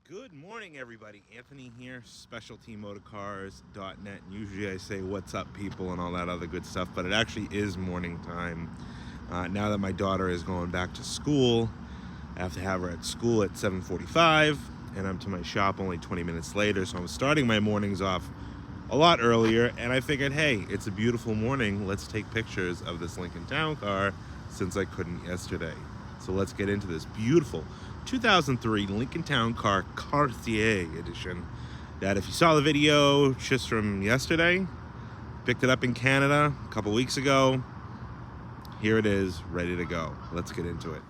Good morning, everybody. Anthony here, specialtymotorcars.net. Usually I say what's up, people, and all that other good stuff, but it actually is morning time. Now that my daughter is going back to school, I have to have her at school at 7:45, and I'm to my shop only 20 minutes later, so I'm starting my mornings off a lot earlier, and I figured, hey, it's a beautiful morning. Let's take pictures of this Lincoln Town Car since I couldn't yesterday. So let's get into this beautiful 2003 Lincoln Town Car Cartier edition that, if you saw the video just from yesterday, picked it up in Canada a couple weeks ago. Here it is, ready to go. Let's get into it.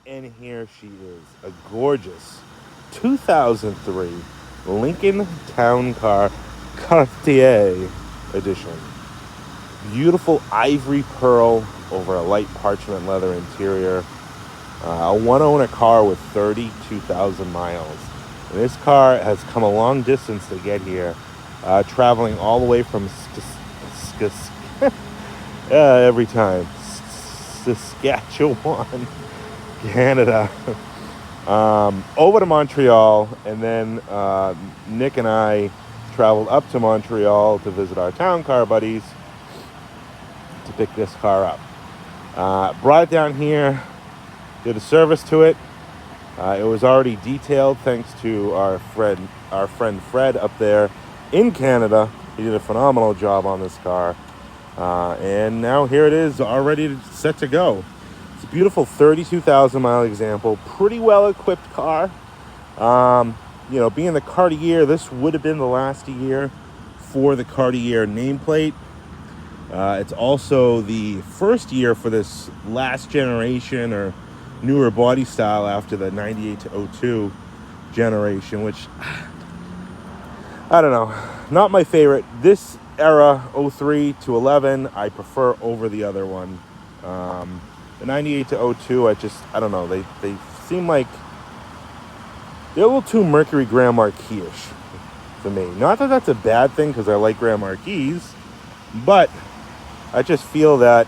And here she is, a gorgeous 2003 Lincoln Town Car Cartier edition. Beautiful ivory pearl over a light parchment leather interior. A one-owner car with 32,000 miles. And this car has come a long distance to get here, traveling all the way from every time Saskatchewan, Canada, over to Montreal, and then Nick and I traveled up to Montreal to visit our town car buddies to pick this car up. Brought it down here, did a service to it. It was already detailed thanks to our friend Fred up there in Canada. He did a phenomenal job on this car. And now here it is, already set to go. It's a beautiful 32,000 mile example, pretty well equipped car. Being the Cartier, this would have been the last year for the Cartier nameplate. It's also the first year for this last generation or newer body style after the 98 to 02 generation, which, I don't know, not my favorite. This era, 03 to 11, I prefer over the other one. The 98 to 02, I don't know, they seem like they're a little too Mercury Grand Marquis-ish to me. Not that that's a bad thing, because I like Grand Marquis, but I just feel that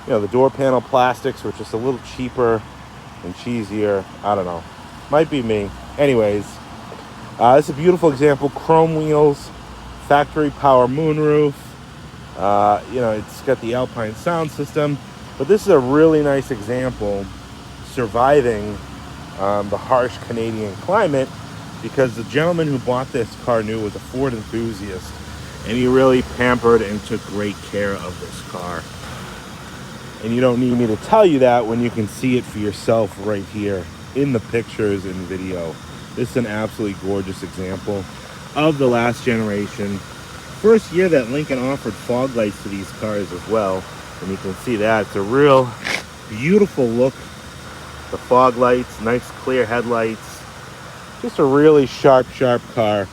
the door panel plastics were just a little cheaper and cheesier. I don't know. Might be me. Anyways, it's a beautiful example. Chrome wheels, factory power moonroof. It's got the Alpine sound system. But this is a really nice example surviving the harsh Canadian climate, because the gentleman who bought this car new was a Ford enthusiast, and he really pampered and took great care of this car. And you don't need me to tell you that when you can see it for yourself right here in the pictures and video. This is an absolutely gorgeous example of the last generation. First year that Lincoln offered fog lights to these cars as well. And you can see that. It's a real beautiful look. The fog lights, nice clear headlights. Just a really sharp car.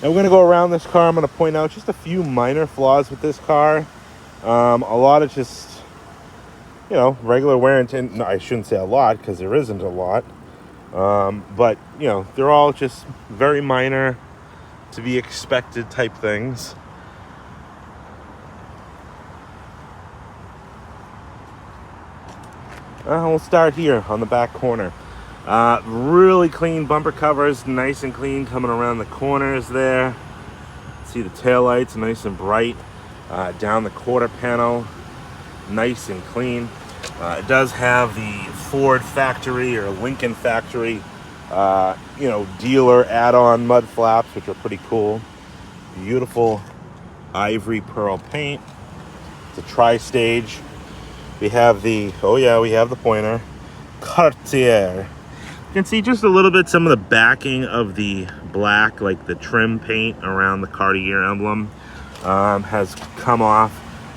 Now we're going to go around this car. I'm going to point out just a few minor flaws with this car. A lot of just, regular wear and tear. No, I shouldn't say a lot, because there isn't a lot. But, they're all just very minor, to be expected type things. We'll start here on the back corner. Really clean bumper covers, nice and clean coming around the corners there. See the taillights, nice and bright. Down the quarter panel, nice and clean. It does have the Ford factory or Lincoln factory, dealer add-on mud flaps, which are pretty cool. Beautiful ivory pearl paint. It's a tri-stage. We have the pointer, Cartier. You can see just a little bit some of the backing of the black, like the trim paint around the Cartier emblem. Has come off,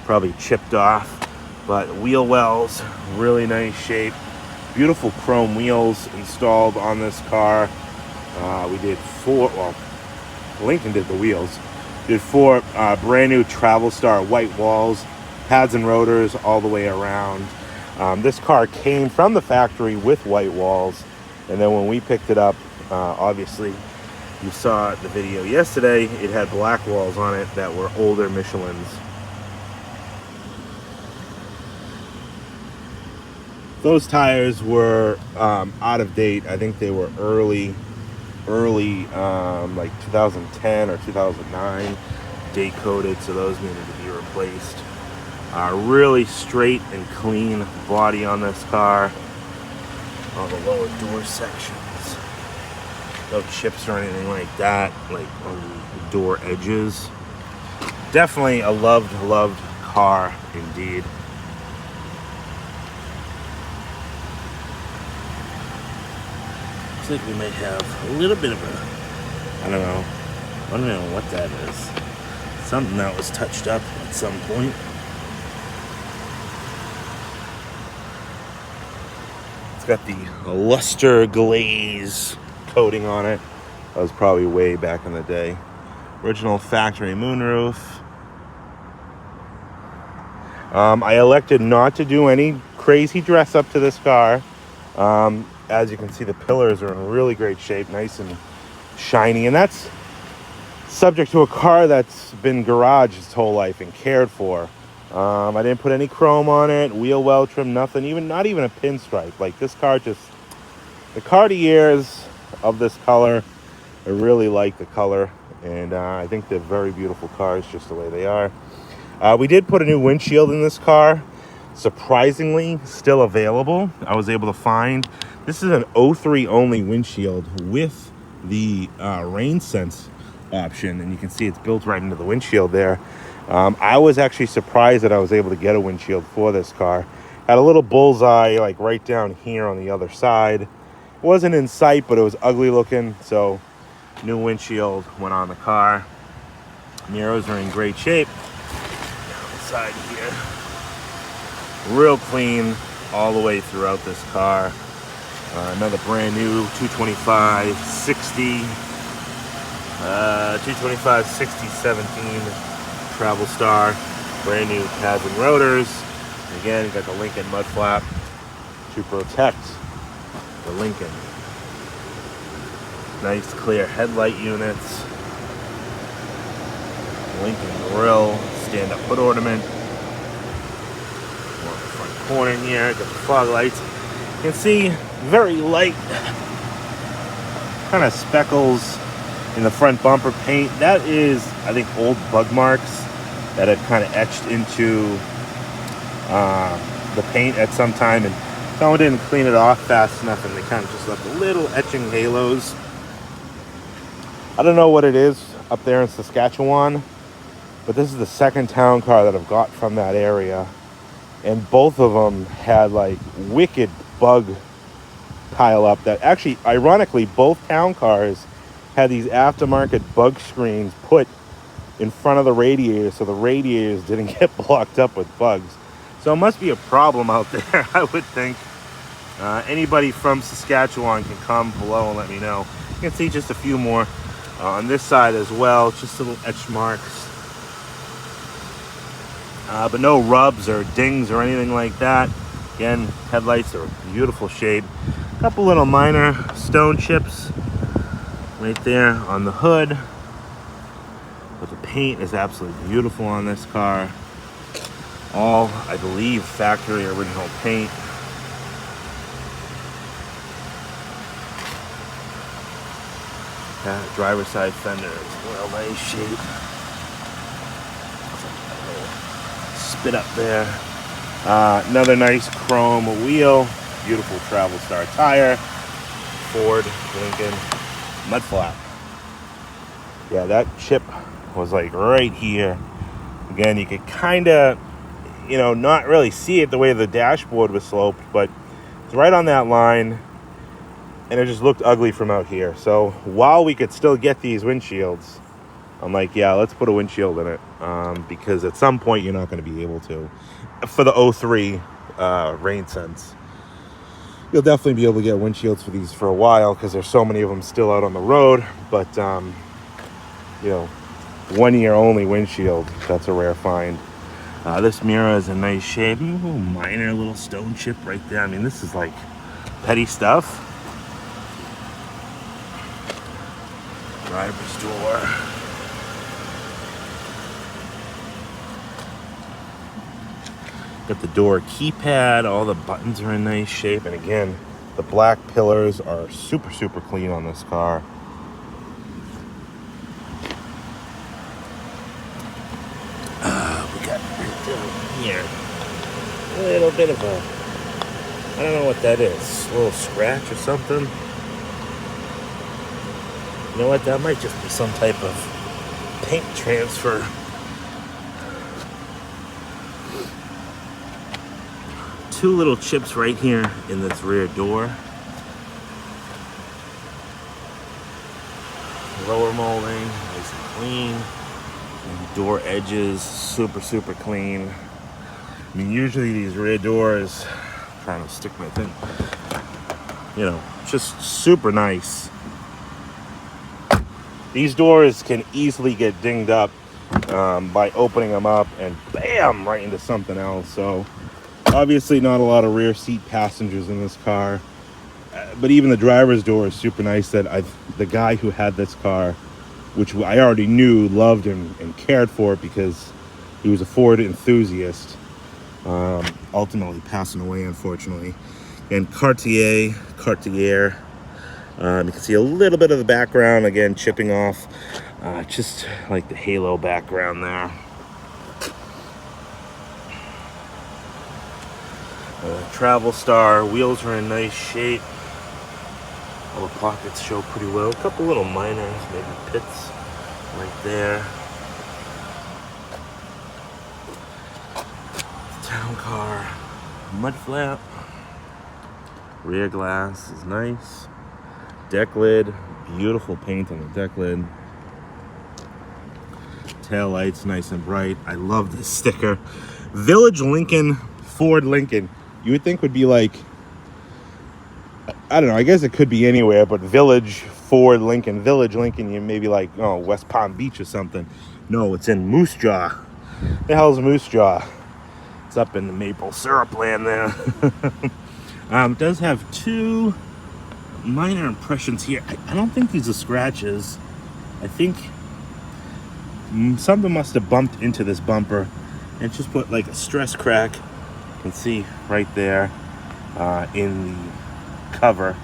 probably chipped off, but wheel wells, really nice shape. Beautiful chrome wheels installed on this car. We did Lincoln did the wheels. Did 4 brand new Travel Star white walls, pads and rotors all the way around. This car came from the factory with white walls, and then when we picked it up, obviously, you saw the video yesterday, it had black walls on it that were older Michelins. Those tires were out of date. I think they were early like 2010 or 2009 date coded, so those needed to be replaced. Really straight and clean body on this car. On the lower door sections, no chips or anything like that, like on the door edges. Definitely a loved car indeed. Looks like we might have a little bit of a, I don't know what that is. Something that was touched up at some point. It's got the luster glaze coating on it. That was probably way back in the day. Original factory moonroof. I elected not to do any crazy dress up to this car. As you can see, the pillars are in really great shape, nice and shiny, and that's subject to a car that's been garaged its whole life and cared for. I didn't put any chrome on it, wheel well trim, nothing, not even a pinstripe. Like, this car just, the Cartiers of this color, I really like the color, and I think they're very beautiful cars just the way they are. We did put a new windshield in this car, surprisingly still available. I was able to find, this is an 03 only windshield with the rain sense option, and you can see it's built right into the windshield there. I was actually surprised that I was able to get a windshield for this car. Had a little bullseye like right down here on the other side. It wasn't in sight, but it was ugly looking, so new windshield went on the car. Mirrors are in great shape. Down the side here. Real clean all the way throughout this car. Another brand new 225 60 17 Travel Star, brand new pads and rotors. And again, you got the Lincoln mud flap to protect the Lincoln. Nice clear headlight units. Lincoln grill, stand-up hood ornament. More in the front corner here, got the fog lights. You can see very light kind of speckles in the front bumper paint. That is, I think, old bug marks that had kind of etched into the paint at some time, and someone didn't clean it off fast enough, and they kind of just left little etching halos. I don't know what it is up there in Saskatchewan, but this is the second town car that I've got from that area, and both of them had like wicked bug pile up. That actually, ironically, both town cars had these aftermarket bug screens put in front of the radiators so the radiators didn't get blocked up with bugs. So it must be a problem out there, I would think. Anybody from Saskatchewan can come below and let me know. You can see just a few more on this side as well, just little etch marks. But no rubs or dings or anything like that. Again, headlights are in beautiful shape. A couple little minor stone chips right there on the hood. But the paint is absolutely beautiful on this car. All, I believe, factory original paint. Driver's side fender is well nice shape. Spit up there. Another nice chrome wheel. Beautiful Travel Star tire. Ford, Lincoln, mud flap. Yeah, that chip was like right here. Again, you could kind of, not really see it the way the dashboard was sloped, but it's right on that line, and it just looked ugly from out here. So while we could still get these windshields, I'm like, yeah, let's put a windshield in it, because at some point you're not going to be able to. For the 03 rain sense, you'll definitely be able to get windshields for these for a while because there's so many of them still out on the road. But 1 year only windshield, that's a rare find. This mirror is in nice shape. A little minor little stone chip right there. I mean, this is like petty stuff. Driver's door. Got the door keypad. All the buttons are in nice shape. And again, the black pillars are super, super clean on this car. We got right down here a little bit of a, I don't know what that is, a little scratch or something. You know what, that might just be some type of paint transfer. Two little chips right here in this rear door. Lower molding, nice and clean. And door edges, super, super clean. I mean, usually these rear doors, I'm trying to stick my thing, you know, just super nice. These doors can easily get dinged up by opening them up and bam, right into something else. So obviously not a lot of rear seat passengers in this car, but even the driver's door is super nice. That the guy who had this car, which I already knew, loved and cared for it because he was a Ford enthusiast, ultimately passing away, unfortunately. And Cartier. You can see a little bit of the background, again, chipping off, just like the halo background there. Travel Star, wheels are in nice shape. All the pockets show pretty well. A couple little minors, maybe pits right there. Town car, mud flap. Rear glass is nice. Deck lid, beautiful paint on the deck lid. Tail lights nice and bright. I love this sticker. Village Lincoln, Ford Lincoln. You would think would be like, I don't know, I guess it could be anywhere, but Village Ford Lincoln, Village Lincoln, you maybe like, oh, West Palm Beach or something. No, it's in Moose Jaw. The hell's Moose Jaw? It's up in the maple syrup land there. It does have two minor impressions here. I don't think these are scratches. I think something must have bumped into this bumper and just put like a stress crack. You can see right there in the cover.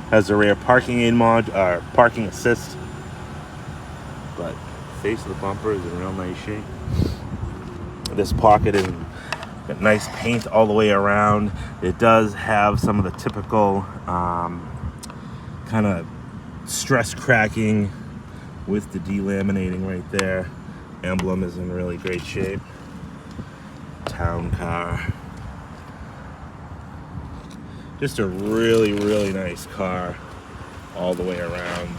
Has a rear parking aid parking assist, but face of the bumper is in real nice shape. This pocket is got nice paint all the way around. It does have some of the typical kind of stress cracking with the delaminating right there. Emblem is in really great shape. Town car. Just a really, really nice car all the way around.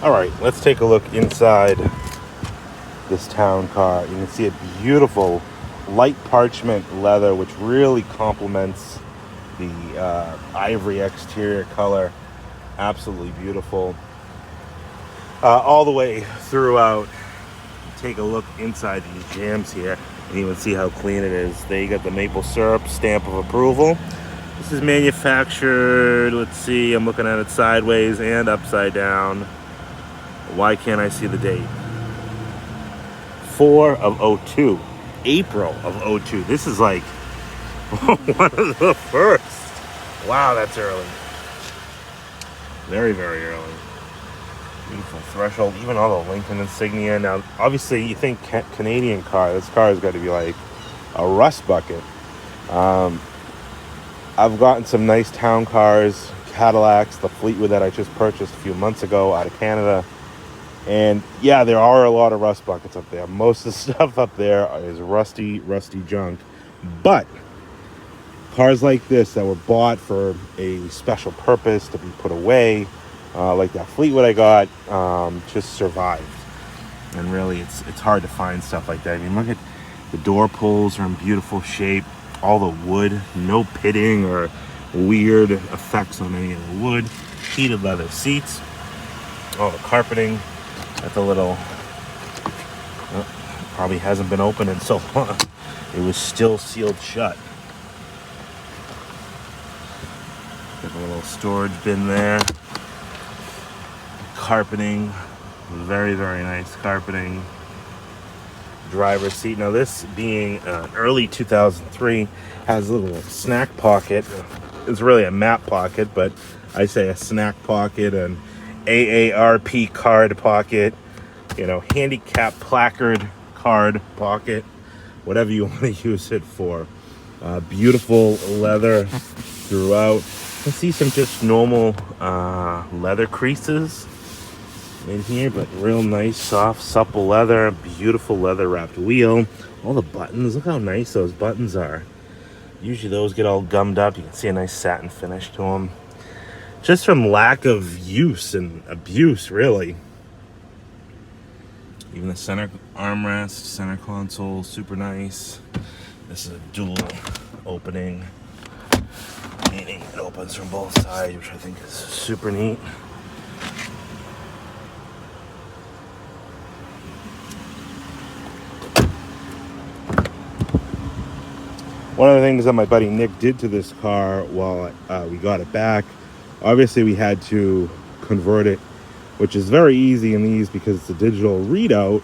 All right, let's take a look inside this town car. You can see a beautiful light parchment leather, which really complements the ivory exterior color. Absolutely beautiful. All the way throughout. Take a look inside these jams here, and you can see how clean it is. There you got the maple syrup stamp of approval. This is manufactured, let's see, I'm looking at it sideways and upside down. Why can't I see the date? 4 of 02. April of 02. This is like one of the first. Wow, that's early. Very, very early. Beautiful threshold. Even all the Lincoln insignia. Now, obviously, you think Canadian car. This car has got to be like a rust bucket. I've gotten some nice town cars, Cadillacs, the Fleetwood that I just purchased a few months ago out of Canada. And yeah, there are a lot of rust buckets up there. Most of the stuff up there is rusty junk. But cars like this that were bought for a special purpose to be put away, like that Fleetwood I got, just survived. And really, it's hard to find stuff like that. I mean, look at the door pulls are in beautiful shape. All the wood, no pitting or weird effects on any of the wood. Heated leather seats. All the carpeting. Got the little, probably hasn't been open in so long. It was still sealed shut. Got a little storage bin there. Carpeting, very, very nice carpeting. Driver's seat. Now this being early 2003 has a little snack pocket. It's really a map pocket, but I say a snack pocket, an AARP card pocket, you know, handicap placard card pocket, whatever you want to use it for. Beautiful leather throughout. You can see some just normal leather creases in here, but real nice, soft, supple leather. Beautiful leather wrapped wheel. All the buttons, look how nice those buttons are. Usually those get all gummed up. You can see a nice satin finish to them. Just from lack of use and abuse, really. Even the center armrest, center console, super nice. This is a dual opening, meaning it opens from both sides, which I think is super neat. One of the things that my buddy Nick did to this car while we got it back, obviously we had to convert it, which is very easy in these because it's a digital readout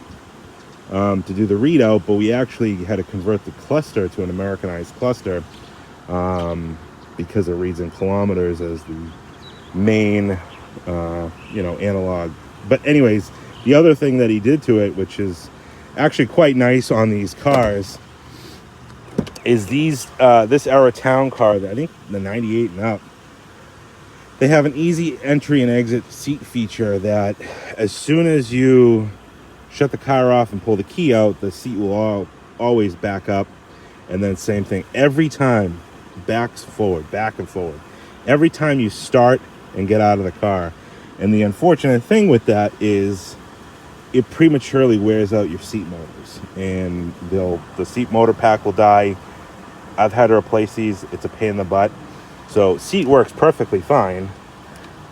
to do the readout, but we actually had to convert the cluster to an Americanized cluster because it reads in kilometers as the main, analog. But anyways, the other thing that he did to it, which is actually quite nice on these cars, is this era town car, I think the 98 and up, they have an easy entry and exit seat feature that as soon as you shut the car off and pull the key out, the seat will always back up. And then same thing every time, backs forward, back and forward, every time you start and get out of the car. And the unfortunate thing with that is it prematurely wears out your seat motors, and the seat motor pack will die. I've had to replace these. It's a pain in the butt. So seat works perfectly fine,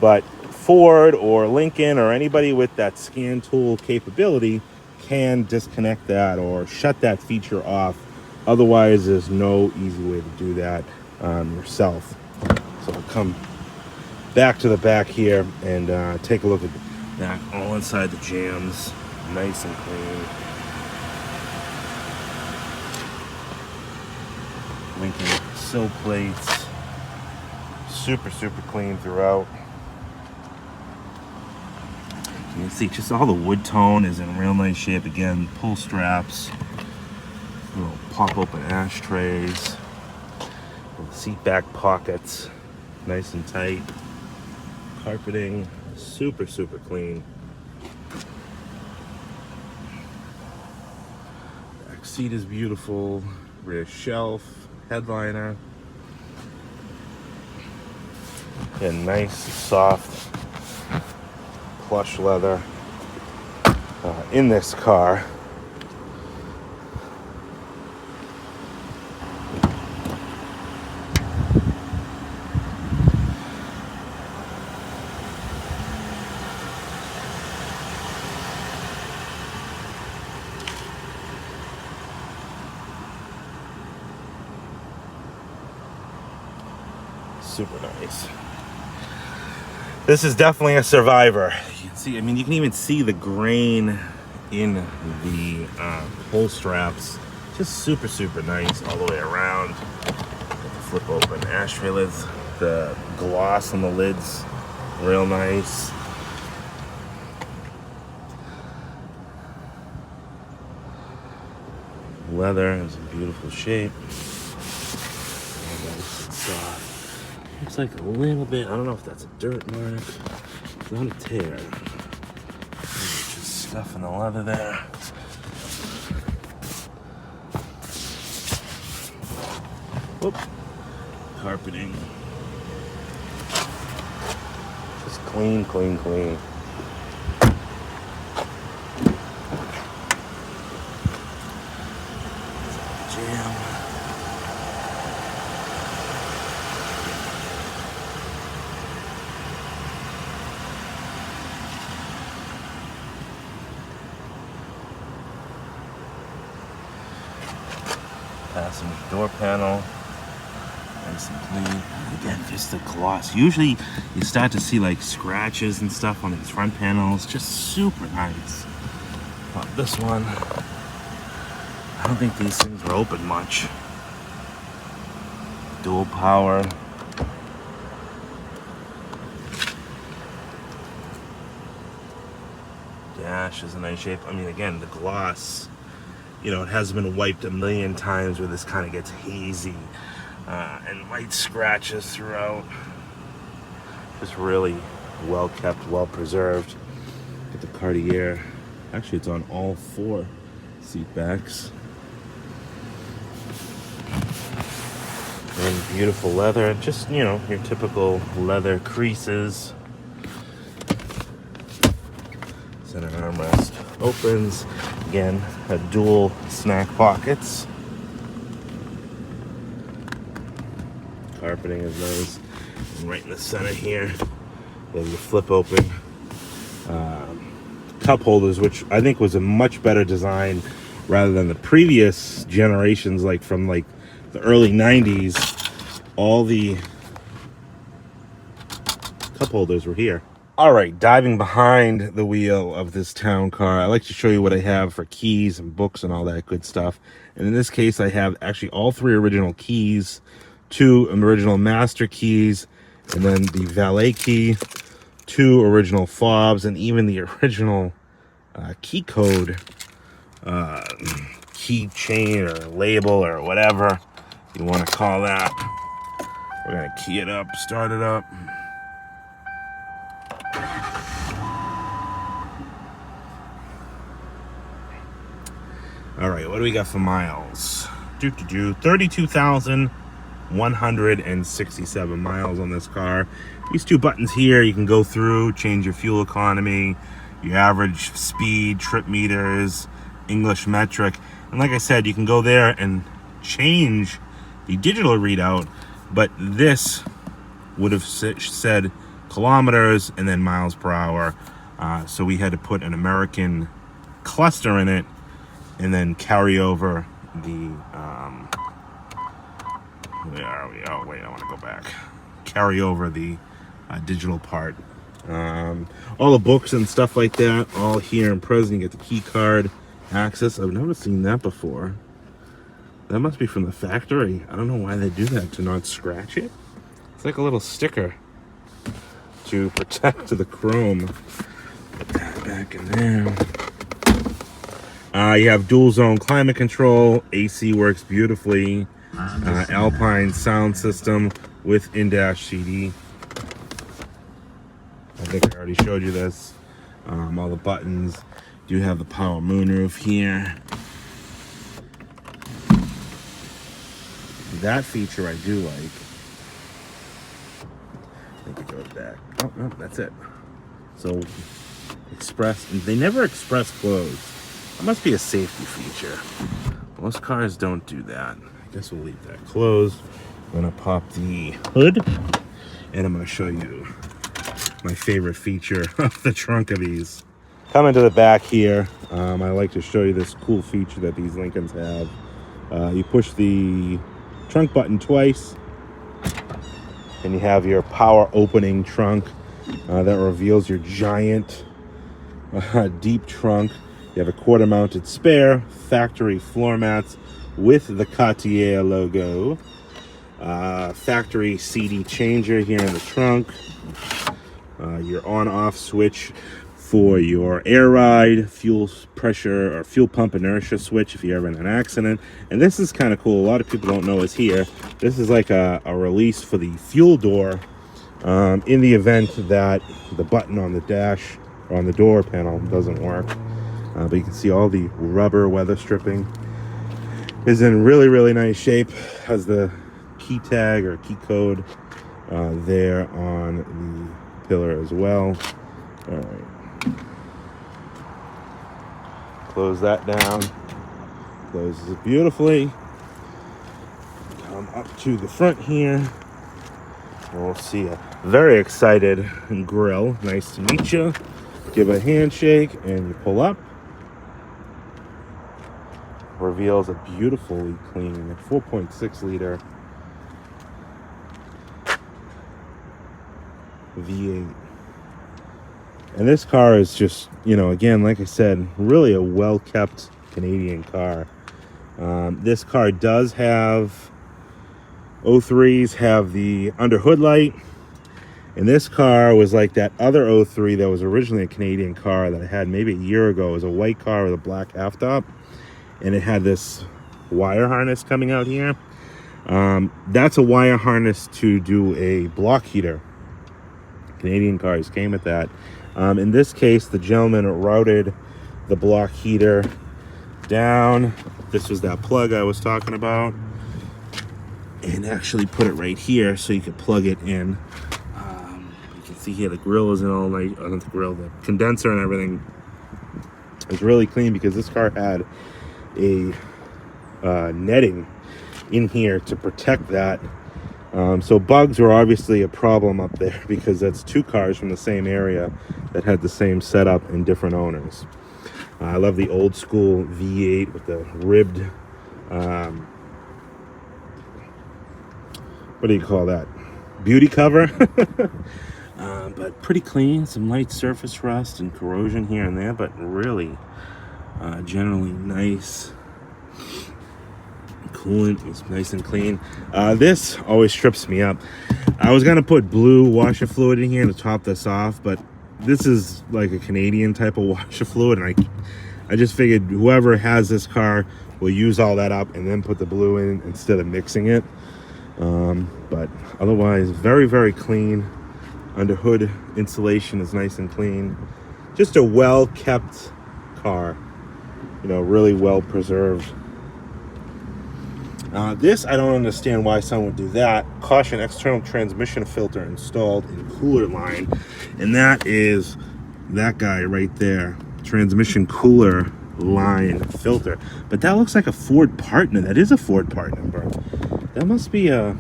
but Ford or Lincoln or anybody with that scan tool capability can disconnect that or shut that feature off. Otherwise, there's no easy way to do that yourself. So we'll come back to the back here and take a look at the back, all inside the jams, nice and clean. Lincoln sill plates, super clean throughout. You can see just all the wood tone is in real nice shape. Again, pull straps, little pop open ashtrays, little seat back pockets, nice and tight. Carpeting, super clean. Back seat is beautiful. Rear shelf, headliner, and nice soft plush leather in this car. Super nice. This is definitely a survivor. You can see, I mean, you can even see the grain in the pull straps. Just super nice all the way around. Flip open ashtray lids. The gloss on the lids, real nice. Leather is in beautiful shape. Looks like a little bit, I don't know if that's a dirt mark. It's not a tear. Just stuff in the leather there. Whoop. Carpeting. Just clean. Jam. Some door panel. Nice and clean. Again, just the gloss. Usually you start to see like scratches and stuff on these front panels. Just super nice. This one, I don't think these things were open much. Dual power. Dash is in nice shape. I mean, again, the gloss, you know, it hasn't been wiped a million times where this kind of gets hazy and light scratches throughout. Just really well kept, well preserved. Get the Cartier. Actually, it's on all 4 seat backs. And beautiful leather. Just, you know, your typical leather creases. Center armrest opens. Again, a dual snack pockets. Carpeting is nice. And right in the center here, there's the flip open cup holders, which I think was a much better design rather than the previous generations, like from like the early 90s. All the cup holders were here. All right, diving behind the wheel of this town car, I like to show you what I have for keys and books and all that good stuff. And in this case, I have actually all 3 original keys, 2 original master keys, and then the valet key, 2 original fobs, and even the original key code, key chain or label or whatever you want to call that. We're going to key it up, start it up. All right, what do we got for miles? 32,167 miles on this car. These 2 buttons here, you can go through, change your fuel economy, your average speed, trip meters, English metric. And like I said, you can go there and change the digital readout, but this would have said kilometers and then miles per hour. So we had to put an American cluster in it and then carry over the, where are we? Oh, wait, I want to go back. Carry over the digital part. All the books and stuff like that, all here in present. You get the key card access. I've never seen that before. That must be from the factory. I don't know why they do that, to not scratch it. It's like a little sticker to protect the chrome. Put that back in there. You have dual zone climate control. AC works beautifully. Alpine sound system with in-dash CD. I think I already showed you this. All the buttons. Do have the power moonroof here. That feature I do like. I think it goes back. Oh, no, that's it. So, express. They never express close. That must be a safety feature. Most cars don't do that. I guess we'll leave that closed. I'm gonna pop the hood, and I'm gonna show you my favorite feature of the trunk of these. Coming to the back here, I like to show you this cool feature that these Lincolns have. You push the trunk button twice, and you have your power opening trunk that reveals your giant deep trunk. You have a quarter mounted spare, factory floor mats with the Cartier logo, factory CD changer here in the trunk, your on-off switch for your air ride, fuel pressure or fuel pump inertia switch if you're ever in an accident. And this is kind of cool. A lot of people don't know is here. This is like a release for the fuel door in the event that the button on the dash or on the door panel doesn't work. But you can see all the rubber weather stripping is in really, really nice shape. Has the key tag or key code there on the pillar as well. All right. Close that down. Closes it beautifully. Come up to the front here. And we'll see a very excited grill. Nice to meet you. Give a handshake and you pull up. reveals a beautifully clean 4.6 liter V8. And this car is just, again, like I said, really a well-kept Canadian car. This car does have 03s, have the under hood light. And this car was like that other 03 that was originally a Canadian car that I had maybe a year ago. It was a white car with a black half top. And it had this wire harness coming out here. That's a wire harness to do a block heater. Canadian cars came with that. In this case, the gentleman routed the block heater down. This was that plug I was talking about. And actually put it right here so you could plug it in. You can see here the grill is in all night. Not the grill, the condenser and everything is really clean because this car had a netting in here to protect that. So bugs were obviously a problem up there because that's two cars from the same area that had the same setup and different owners. I love the old school V8 with the ribbed, what do you call that? Beauty cover. But pretty clean, some light surface rust and corrosion here and there, but really generally nice. Coolant is nice and clean. This always trips me up. I was gonna put blue washer fluid in here to top this off, but this is like a Canadian type of washer fluid, and I just figured whoever has this car will use all that up and then put the blue in instead of mixing it. But otherwise, very, very clean. Under hood insulation is nice and clean. Just a well-kept car, really well preserved. This, I don't understand why someone would do that. Caution, external transmission filter installed in cooler line. And that is that guy right there. Transmission cooler line filter. But that looks like a Ford part number. That is a Ford part number. That must be a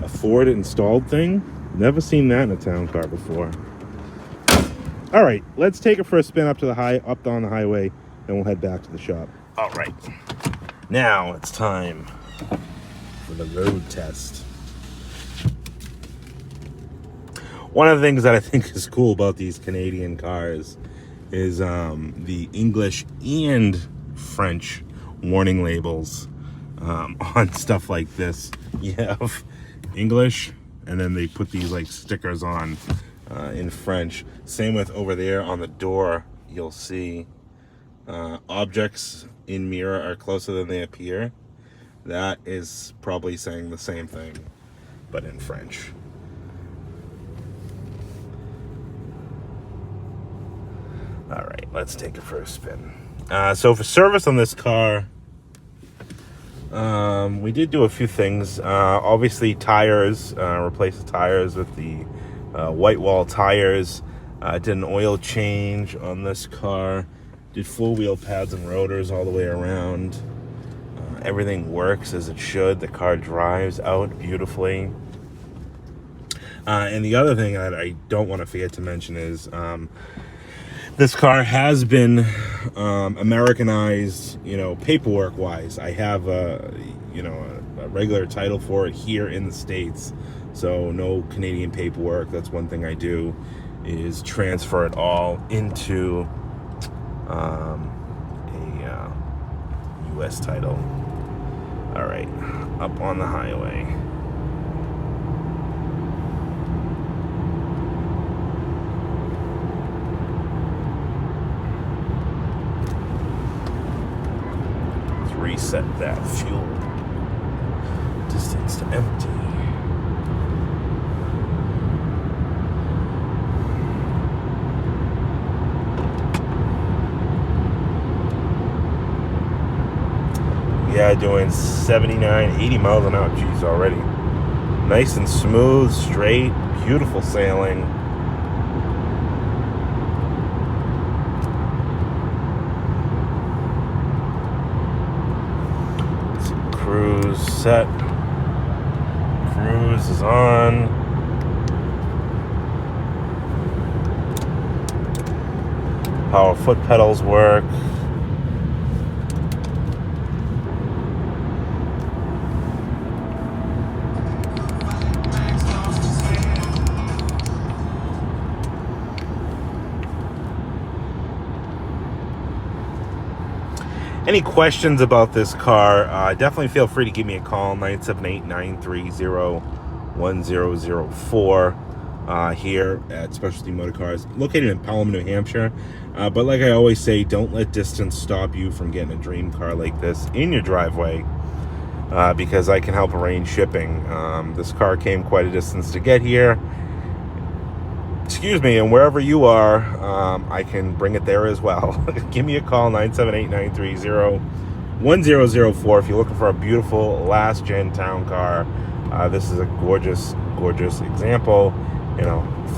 Ford installed thing. Never seen that in a town car before. All right, let's take it for a spin up on the highway, and we'll head back to the shop. All right. Now it's time for the road test. One of the things that I think is cool about these Canadian cars is the English and French warning labels on stuff like this. You have English, and then they put these like stickers on in French. Same with over there on the door, you'll see objects in mirror are closer than they appear. That is probably saying the same thing, but in French. All right, let's take it for a spin. So for service on this car, we did do a few things. Obviously tires, replace the tires with the white wall tires. Did an oil change on this car. Did full wheel pads and rotors all the way around. Everything works as it should. The car drives out beautifully. And the other thing that I don't want to forget to mention is this car has been Americanized, paperwork wise. I have a regular title for it here in the States, so no Canadian paperwork. That's one thing I do, is transfer it all into a U.S. title. All right, up on the highway. Let's reset that fuel distance to empty. Yeah, doing 79, 80 miles an hour. Geez, already. Nice and smooth, straight, beautiful sailing. Cruise set. Cruise is on. Power foot pedals work. Any questions about this car, definitely feel free to give me a call, 978-930-1004, here at Specialty Motor Cars, located in Pelham, New Hampshire. But like I always say, don't let distance stop you from getting a dream car like this in your driveway, because I can help arrange shipping. This car came quite a distance to get here. Excuse me, and wherever you are, I can bring it there as well. Give me a call, 978-930-1004, if you're looking for a beautiful last-gen town car. This is a gorgeous, gorgeous example,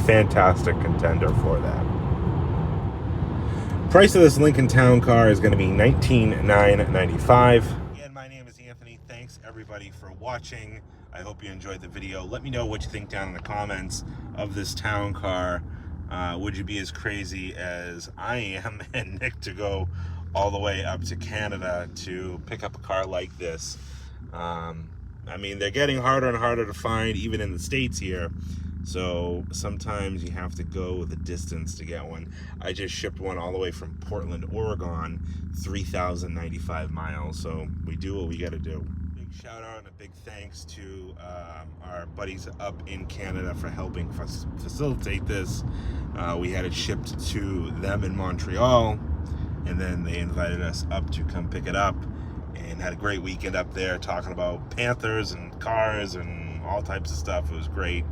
fantastic contender for that. Price of this Lincoln Town Car is going to be $19,995. Again, my name is Anthony. Thanks everybody for watching. I hope you enjoyed the video. Let me know what you think down in the comments of this town car. Would you be as crazy as I am and Nick to go all the way up to Canada to pick up a car like this? I mean, they're getting harder and harder to find, even in the States here. So sometimes you have to go the distance to get one. I just shipped one all the way from Portland, Oregon, 3,095 miles. So we do what we got to do. Big shout out and a big thanks to our buddies up in Canada for helping facilitate this. We had it shipped to them in Montreal, and then they invited us up to come pick it up, and had a great weekend up there talking about panthers and cars and all types of stuff. It was great.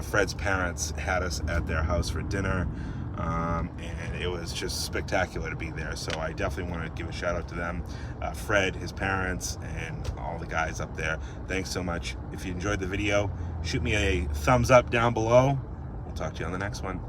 Fred's parents had us at their house for dinner, and it was just spectacular to be there. So I definitely want to give a shout out to them, Fred, his parents, and all the guys up there. Thanks so much. If you enjoyed the video, shoot me a thumbs up down below. We'll talk to you on the next one.